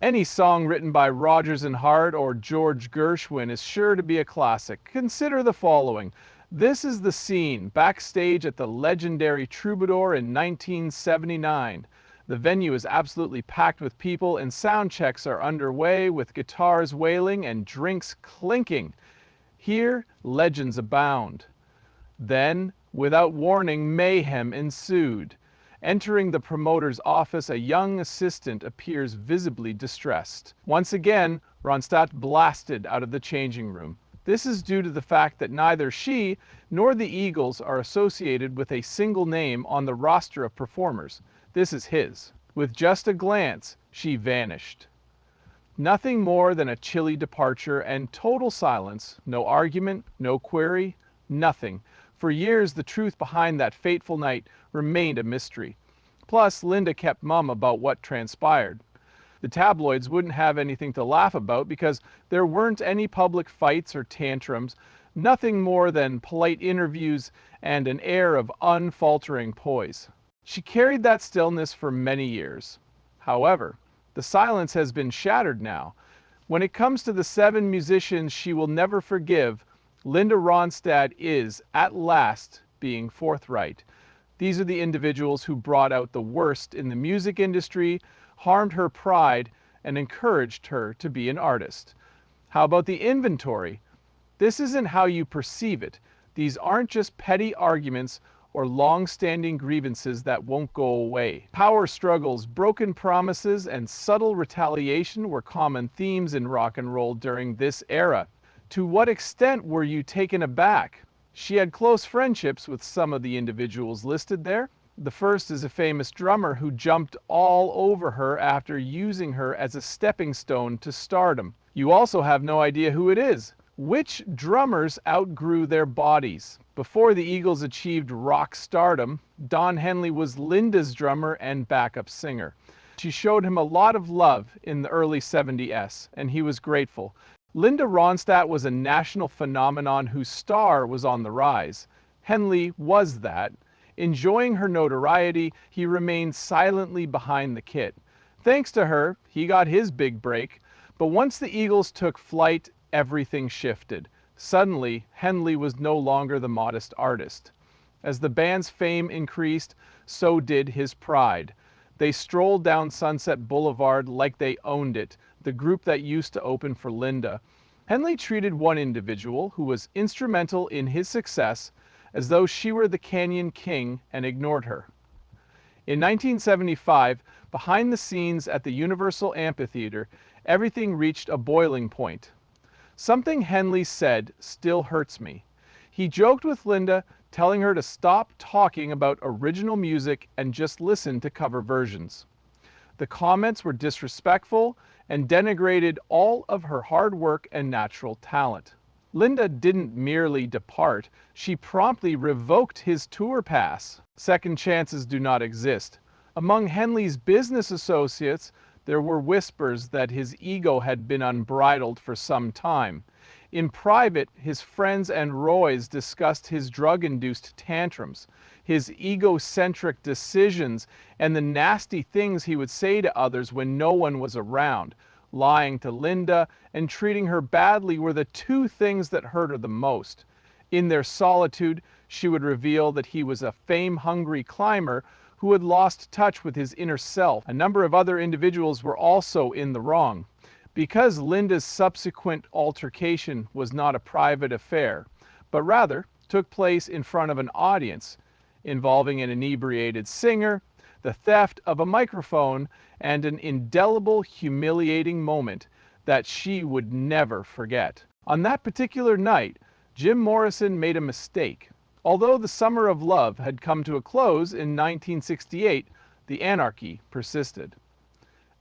Any song written by Rodgers and Hart or George Gershwin is sure to be a classic. Consider the following. This is the scene backstage at the legendary Troubadour in 1979. The venue is absolutely packed with people and sound checks are underway with guitars wailing and drinks clinking. Here, legends abound. Then, without warning, mayhem ensued. Entering the promoter's office, a young assistant appears visibly distressed. Once again, Ronstadt blasted out of the changing room. This is due to the fact that neither she nor the Eagles are associated with a single name on the roster of performers. This is his. With just a glance, she vanished. Nothing more than a chilly departure and total silence. No argument, no query, nothing. For years, the truth behind that fateful night remained a mystery. Plus, Linda kept mum about what transpired. The tabloids wouldn't have anything to laugh about because there weren't any public fights or tantrums, nothing more than polite interviews and an air of unfaltering poise. She carried that stillness for many years. However, the silence has been shattered now. When it comes to the 7 musicians she will never forgive, Linda Ronstadt is, at last, being forthright. These are the individuals who brought out the worst in the music industry, harmed her pride, and encouraged her to be an artist. How about the inventory? This isn't how you perceive it. These aren't just petty arguments or long-standing grievances that won't go away. Power struggles, broken promises, and subtle retaliation were common themes in rock and roll during this era. To what extent were you taken aback? She had close friendships with some of the individuals listed there. The first is a famous drummer who jumped all over her after using her as a stepping stone to stardom. You also have no idea who it is. Which drummers outgrew their bodies? Before the Eagles achieved rock stardom, Don Henley was Linda's drummer and backup singer. She showed him a lot of love in the early 70s, and he was grateful. Linda Ronstadt was a national phenomenon whose star was on the rise. Henley was that. Enjoying her notoriety, he remained silently behind the kit. Thanks to her, he got his big break. But once the Eagles took flight, everything shifted. Suddenly, Henley was no longer the modest artist. As the band's fame increased, so did his pride. They strolled down Sunset Boulevard like they owned it, the group that used to open for Linda. Henley treated one individual, who was instrumental in his success, as though she were the Canyon King and ignored her. In 1975, behind the scenes at the Universal Amphitheater, everything reached a boiling point. Something Henley said still hurts me. He joked with Linda, telling her to stop talking about original music and just listen to cover versions. The comments were disrespectful and denigrated all of her hard work and natural talent. Linda didn't merely depart, she promptly revoked his tour pass. Second chances do not exist. Among Henley's business associates, there were whispers that his ego had been unbridled for some time. In private, his friends and Roys discussed his drug-induced tantrums, his egocentric decisions, and the nasty things he would say to others when no one was around. Lying to Linda and treating her badly were the 2 things that hurt her the most. In their solitude, she would reveal that he was a fame-hungry climber who had lost touch with his inner self. A number of other individuals were also in the wrong. Because Linda's subsequent altercation was not a private affair, but rather took place in front of an audience, involving an inebriated singer, the theft of a microphone, and an indelible, humiliating moment that she would never forget. On that particular night, Jim Morrison made a mistake. Although the Summer of Love had come to a close in 1968, the anarchy persisted.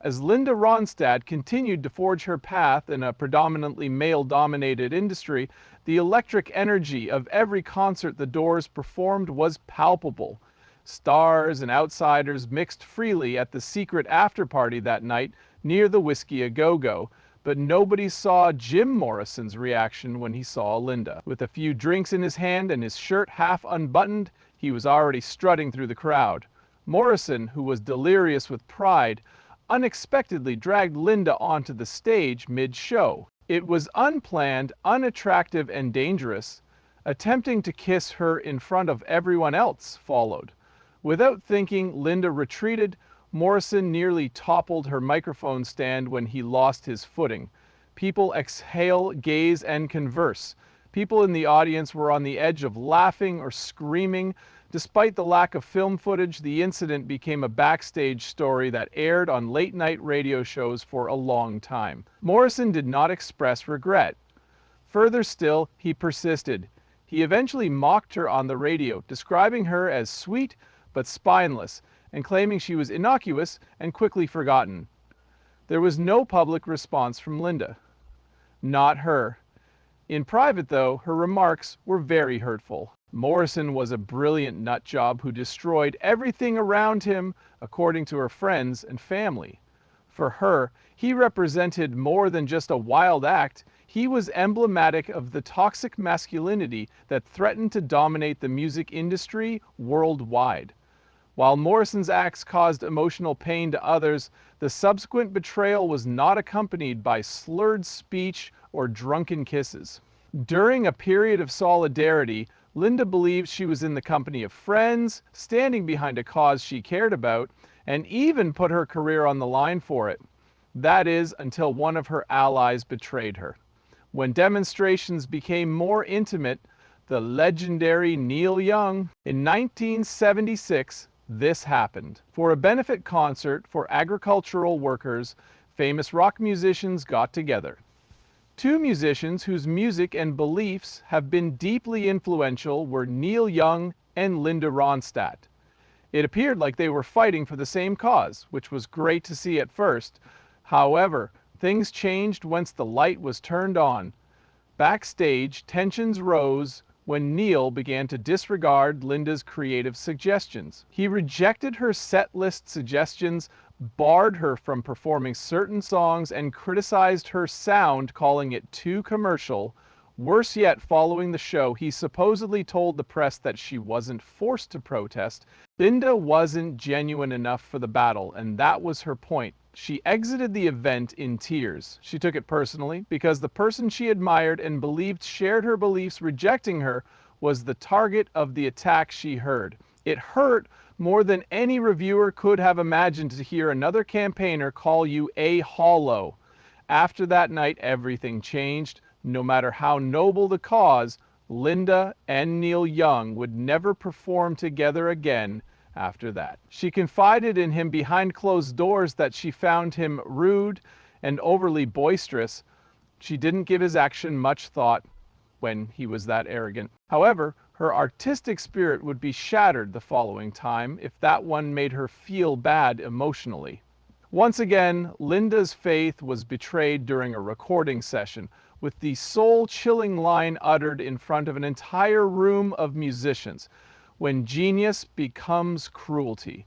As Linda Ronstadt continued to forge her path in a predominantly male-dominated industry, the electric energy of every concert the Doors performed was palpable. Stars and outsiders mixed freely at the secret after-party that night near the Whiskey A Go-Go, but nobody saw Jim Morrison's reaction when he saw Linda. With a few drinks in his hand and his shirt half unbuttoned, he was already strutting through the crowd. Morrison, who was delirious with pride, unexpectedly dragged Linda onto the stage mid-show. It was unplanned, unattractive, and dangerous. Attempting to kiss her in front of everyone else followed. Without thinking, Linda retreated. Morrison nearly toppled her microphone stand when he lost his footing. People exhale, gaze, and converse. People in the audience were on the edge of laughing or screaming. Despite the lack of film footage, the incident became a backstage story that aired on late-night radio shows for a long time. Morrison did not express regret. Further still, he persisted. He eventually mocked her on the radio, describing her as sweet but spineless, and claiming she was innocuous and quickly forgotten. There was no public response from Linda. Not her. In private, though, her remarks were very hurtful. Morrison was a brilliant nutjob who destroyed everything around him, according to her friends and family. For her, he represented more than just a wild act. He was emblematic of the toxic masculinity that threatened to dominate the music industry worldwide. While Morrison's acts caused emotional pain to others, the subsequent betrayal was not accompanied by slurred speech or drunken kisses. During a period of solidarity, Linda believed she was in the company of friends, standing behind a cause she cared about, and even put her career on the line for it. That is, until one of her allies betrayed her. When demonstrations became more intimate, the legendary Neil Young, in 1976, this happened. For a benefit concert for agricultural workers, famous rock musicians got together. Two musicians whose music and beliefs have been deeply influential were Neil Young and Linda Ronstadt. It appeared like they were fighting for the same cause, which was great to see at first. However, things changed once the light was turned on. Backstage, tensions rose when Neil began to disregard Linda's creative suggestions. He rejected her set list suggestions, barred her from performing certain songs, and criticized her sound, calling it too commercial. Worse yet, following the show, he supposedly told the press that she wasn't forced to protest. Linda wasn't genuine enough for the battle, and that was her point. She exited the event in tears. She took it personally because the person she admired and believed shared her beliefs. Rejecting her was the target of the attack she heard. It hurt more than any reviewer could have imagined to hear another campaigner call you a hollow. After that night, everything changed. No matter how noble the cause, Linda and Neil Young would never perform together again after that. She confided in him behind closed doors that she found him rude and overly boisterous. She didn't give his action much thought when he was that arrogant. However, her artistic spirit would be shattered the following time if that one made her feel bad emotionally. Once again, Linda's faith was betrayed during a recording session, with the soul-chilling line uttered in front of an entire room of musicians. When genius becomes cruelty.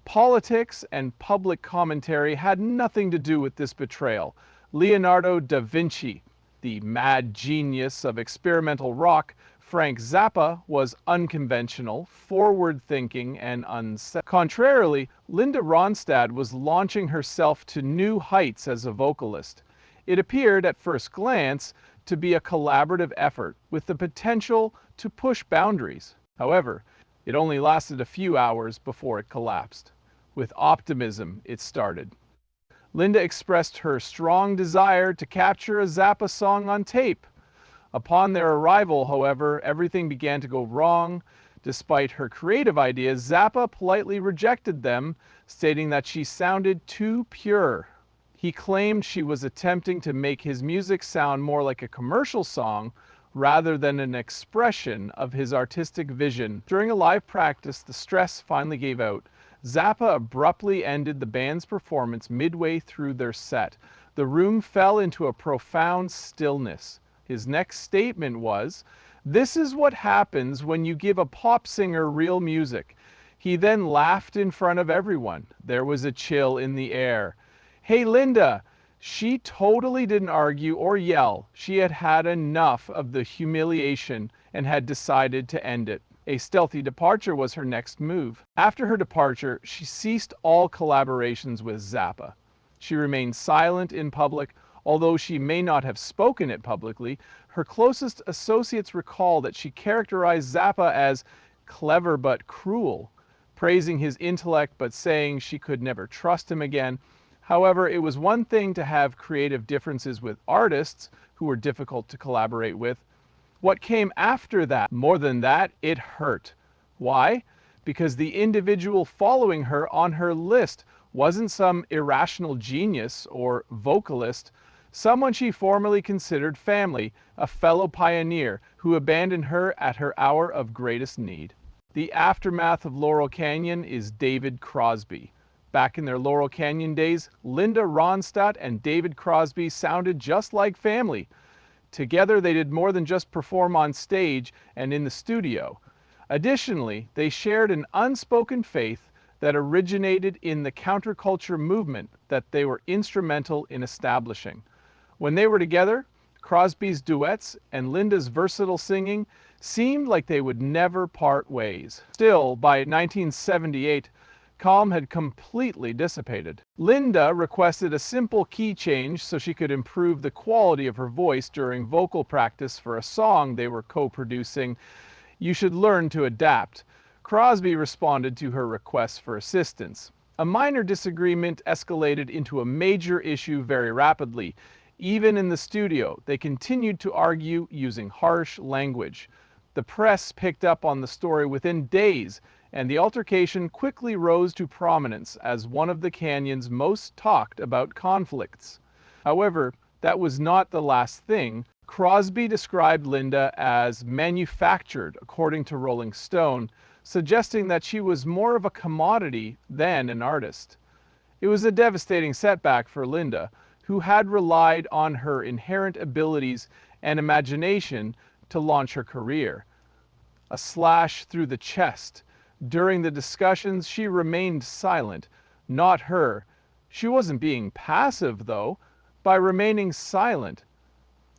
Politics and public commentary had nothing to do with this betrayal. Leonardo da Vinci, the mad genius of experimental rock, Frank Zappa, was unconventional, forward-thinking, and unset. Contrarily, Linda Ronstadt was launching herself to new heights as a vocalist. It appeared at first glance to be a collaborative effort with the potential to push boundaries. However, it only lasted a few hours before it collapsed. With optimism, it started. Linda expressed her strong desire to capture a Zappa song on tape. Upon their arrival, however, everything began to go wrong. Despite her creative ideas, Zappa politely rejected them, stating that she sounded too pure. He claimed she was attempting to make his music sound more like a commercial song rather than an expression of his artistic vision. During a live practice, the stress finally gave out. Zappa abruptly ended the band's performance midway through their set. The room fell into a profound stillness. His next statement was, "This is what happens when you give a pop singer real music." He then laughed in front of everyone. There was a chill in the air. "Hey, Linda!" She totally didn't argue or yell. She had had enough of the humiliation and had decided to end it. A stealthy departure was her next move. After her departure, she ceased all collaborations with Zappa. She remained silent in public, although she may not have spoken it publicly. Her closest associates recall that she characterized Zappa as clever but cruel, praising his intellect but saying she could never trust him again. However, it was one thing to have creative differences with artists who were difficult to collaborate with. What came after that, more than that, it hurt. Why? Because the individual following her on her list wasn't some irrational genius or vocalist, someone she formerly considered family, a fellow pioneer who abandoned her at her hour of greatest need. The aftermath of Laurel Canyon is David Crosby. Back in their Laurel Canyon days, Linda Ronstadt and David Crosby sounded just like family. Together, they did more than just perform on stage and in the studio. Additionally, they shared an unspoken faith that originated in the counterculture movement that they were instrumental in establishing. When they were together, Crosby's duets and Linda's versatile singing seemed like they would never part ways. Still, by 1978, calm had completely dissipated. Linda requested a simple key change so she could improve the quality of her voice during vocal practice for a song they were co-producing. You should learn to adapt. Crosby responded to her request for assistance. A minor disagreement escalated into a major issue very rapidly. Even in the studio, they continued to argue using harsh language. The press picked up on the story within days, and the altercation quickly rose to prominence as one of the Canyon's most talked about conflicts. However, that was not the last thing. Crosby described Linda as manufactured, according to Rolling Stone, suggesting that she was more of a commodity than an artist. It was a devastating setback for Linda, who had relied on her inherent abilities and imagination to launch her career. A slash through the chest. During the discussions, she remained silent. Not her. She wasn't being passive, though, by remaining silent.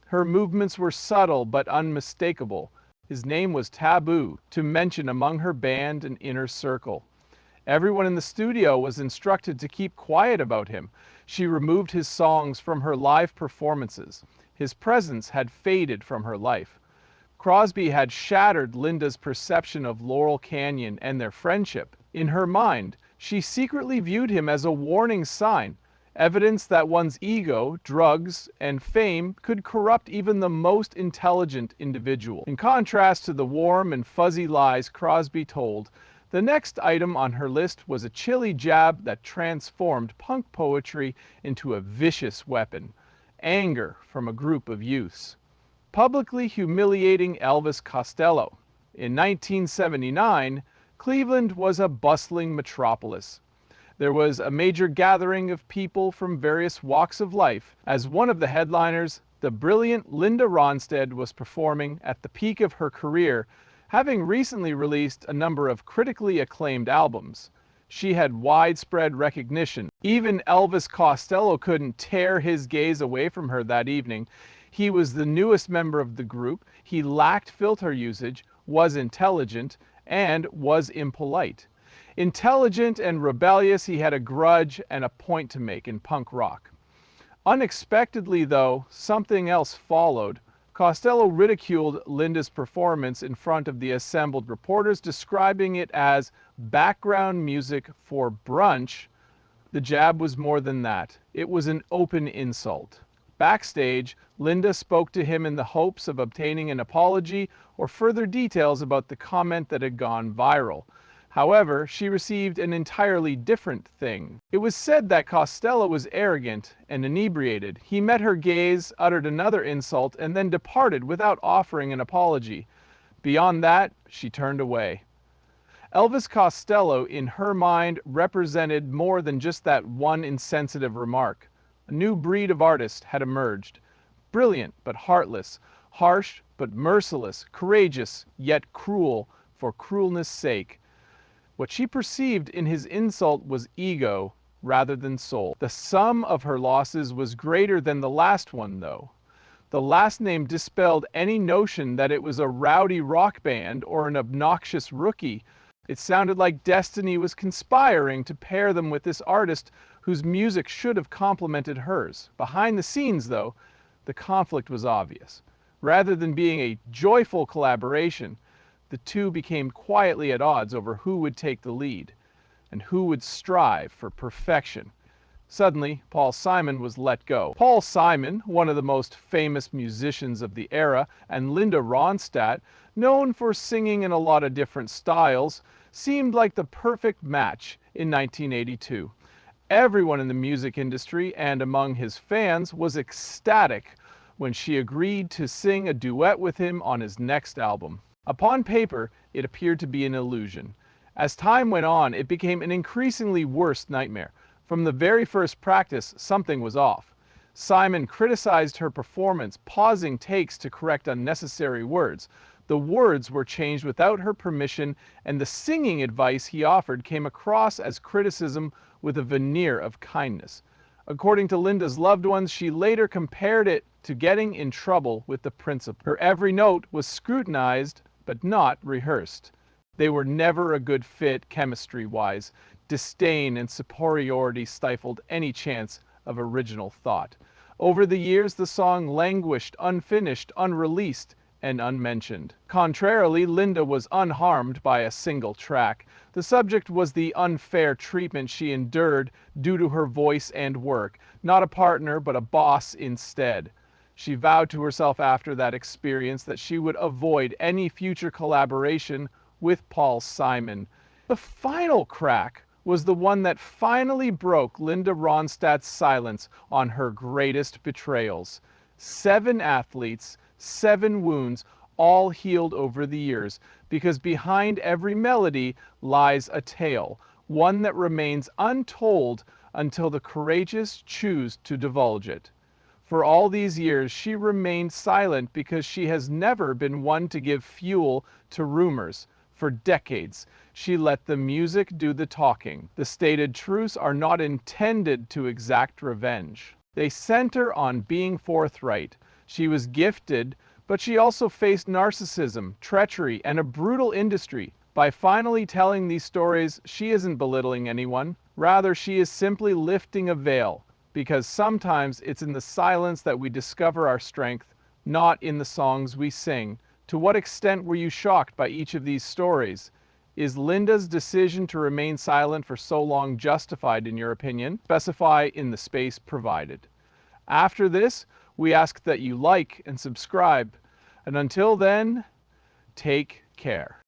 Her movements were subtle but unmistakable. His name was taboo to mention among her band and inner circle. Everyone in the studio was instructed to keep quiet about him. She removed his songs from her live performances. His presence had faded from her life. Crosby had shattered Linda's perception of Laurel Canyon and their friendship. In her mind, she secretly viewed him as a warning sign, evidence that one's ego, drugs, and fame could corrupt even the most intelligent individual. In contrast to the warm and fuzzy lies Crosby told, the next item on her list was a chilly jab that transformed punk poetry into a vicious weapon: anger from a group of youths. Publicly humiliating Elvis Costello. In 1979, Cleveland was a bustling metropolis. There was a major gathering of people from various walks of life. As one of the headliners, the brilliant Linda Ronstadt was performing at the peak of her career, having recently released a number of critically acclaimed albums. She had widespread recognition. Even Elvis Costello couldn't tear his gaze away from her that evening. He was the newest member of the group. He lacked filter usage, was intelligent, and was impolite. Intelligent and rebellious, he had a grudge and a point to make in punk rock. Unexpectedly, though, something else followed. Costello ridiculed Linda's performance in front of the assembled reporters, describing it as background music for brunch. The jab was more than that. It was an open insult. Backstage, Linda spoke to him in the hopes of obtaining an apology or further details about the comment that had gone viral. However, she received an entirely different thing. It was said that Costello was arrogant and inebriated. He met her gaze, uttered another insult, and then departed without offering an apology. Beyond that, she turned away. Elvis Costello, in her mind, represented more than just that one insensitive remark. A new breed of artist had emerged. Brilliant but heartless, harsh but merciless, courageous yet cruel for cruelness' sake. What she perceived in his insult was ego rather than soul. The sum of her losses was greater than the last one, though. The last name dispelled any notion that it was a rowdy rock band or an obnoxious rookie. It sounded like destiny was conspiring to pair them with this artist whose music should have complemented hers. Behind the scenes, though, the conflict was obvious. Rather than being a joyful collaboration, the two became quietly at odds over who would take the lead and who would strive for perfection. Suddenly, Paul Simon was let go. Paul Simon, one of the most famous musicians of the era, and Linda Ronstadt, known for singing in a lot of different styles, seemed like the perfect match in 1982. Everyone in the music industry and among his fans was ecstatic when she agreed to sing a duet with him on his next album. Upon paper, it appeared to be an illusion. As time went on, it became an increasingly worse nightmare. From the very first practice, something was off. Simon criticized her performance, pausing takes to correct unnecessary words. The words were changed without her permission, and the singing advice he offered came across as criticism with a veneer of kindness. According to Linda's loved ones, she later compared it to getting in trouble with the principal. Her every note was scrutinized, but not rehearsed. They were never a good fit chemistry-wise. Disdain and superiority stifled any chance of original thought. Over the years, the song languished, unfinished, unreleased, and unmentioned. Contrarily, Linda was unharmed by a single track. The subject was the unfair treatment she endured due to her voice and work, not a partner but a boss instead. She vowed to herself after that experience that she would avoid any future collaboration with Paul Simon. The final crack was the one that finally broke Linda Ronstadt's silence on her greatest betrayals. 7 athletes, 7 wounds, all healed over the years, because behind every melody lies a tale, one that remains untold until the courageous choose to divulge it. For all these years, she remained silent because she has never been one to give fuel to rumors. For decades, she let the music do the talking. The stated truths are not intended to exact revenge. They center on being forthright. She was gifted, but she also faced narcissism, treachery, and a brutal industry. By finally telling these stories, she isn't belittling anyone. Rather, she is simply lifting a veil, because sometimes it's in the silence that we discover our strength, not in the songs we sing. To what extent were you shocked by each of these stories? Is Linda's decision to remain silent for so long justified in your opinion? Specify in the space provided. After this, we ask that you like and subscribe. And until then, take care.